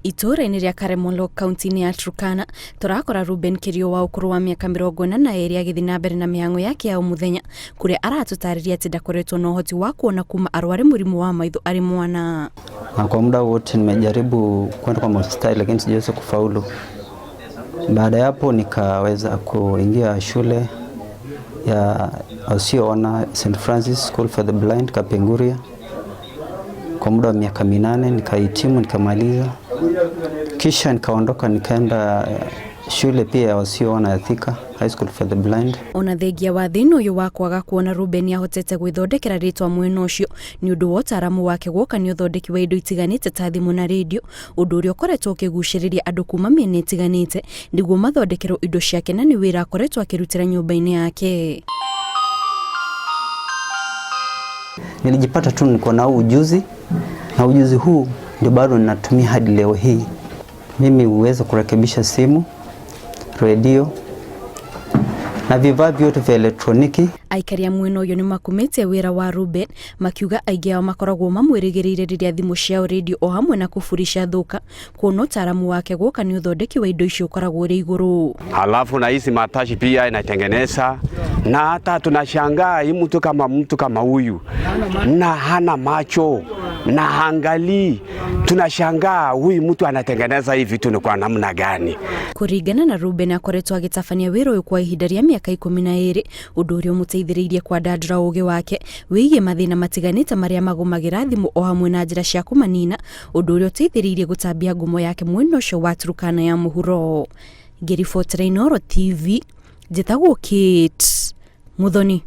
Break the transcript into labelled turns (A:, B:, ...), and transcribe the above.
A: Itura-inĩ rĩa Karemolo kaunti-inĩ ya Turkana turakora Ruben Kirio wa ukuru wa miaka 42 agithii na mbere na mĩhang'o yake ya muthenya kuria aratutariria ati ndakoretwo na uhoti wa kuona kuma arware murimu wa maitho ari mwana.
B: Kwa muda wote nimejaribu kwenda kwa hospitali lakini sijaweza kufaulu. Baada ya hapo nikaweza kuingia shule ya wasioona St. Francis School for the Blind Kapenguria. Kwa muda wa miaka 8 nikahitimu nikamaliza. Kisha nikaondoka nikaenda shule pia ya wasioona ya Thika High School for the Blind.
A: Ona thengia wa thĩna ũyũ wa kwaga kuona Ruben ahotete gwĩthondekera rĩtwa mwena ũcio nĩ ũndũ wa ũtaramu wake gũka nĩ ũthondeki wa indo itiganĩte ta thimũ na radio, ũndũ ũrĩa ũkoretwo ũkĩgucĩrĩria andũ kuma mĩena ĩtiganĩte nĩguo mathondekerwo indo ciake na nĩ wĩra akoretwo akĩrutĩra nyũmba-inĩ yake.
B: Nilijipata tu niko na ujuzi na ujuzi huu ndio bado ninatumia hadi leo hii. Mimi uweza kurekebisha simu, radio na vifaa vyote vya elektroniki.
A: Aikaria mwena ũyũ nĩ makumĩte wĩra wa Ruben makiuga aingĩ ao makoragwo mamwĩrĩgĩrĩire rĩrĩa thimũ ciao radio o hamwe na kufurisha thuka kuona ũtaramu wake gũka nĩ ũthondeki wa indo icio ũkoragwo ũrĩ igũrũ.
C: Halafu na hizi matashi pia inatengeneza na hata tunashangaa mtu kama huyu na hana macho na hangali, tunashangaa huyu mtu anatengeneza hivi vitu ni kwa namna gani?
A: Kuringana na Ruben akoretwo agĩtabania wĩra ũyũ kwa ihinda rĩa mĩaka 12, ũndũ ũrĩa ũmũteithĩrĩirie kwandandũra ũũgĩ wake wĩgiĩ mathĩna matiganĩte marĩa magũmagĩra thimũ o hamwe na njĩra cia kũmanina, ũndũ ũrĩa ũteithĩrĩirie gũtambia ngumo yake mwena ũcio wa Turkana ya mũhuro. Ngĩribotera Inooro TV, njĩtagwo Kate Muthoni.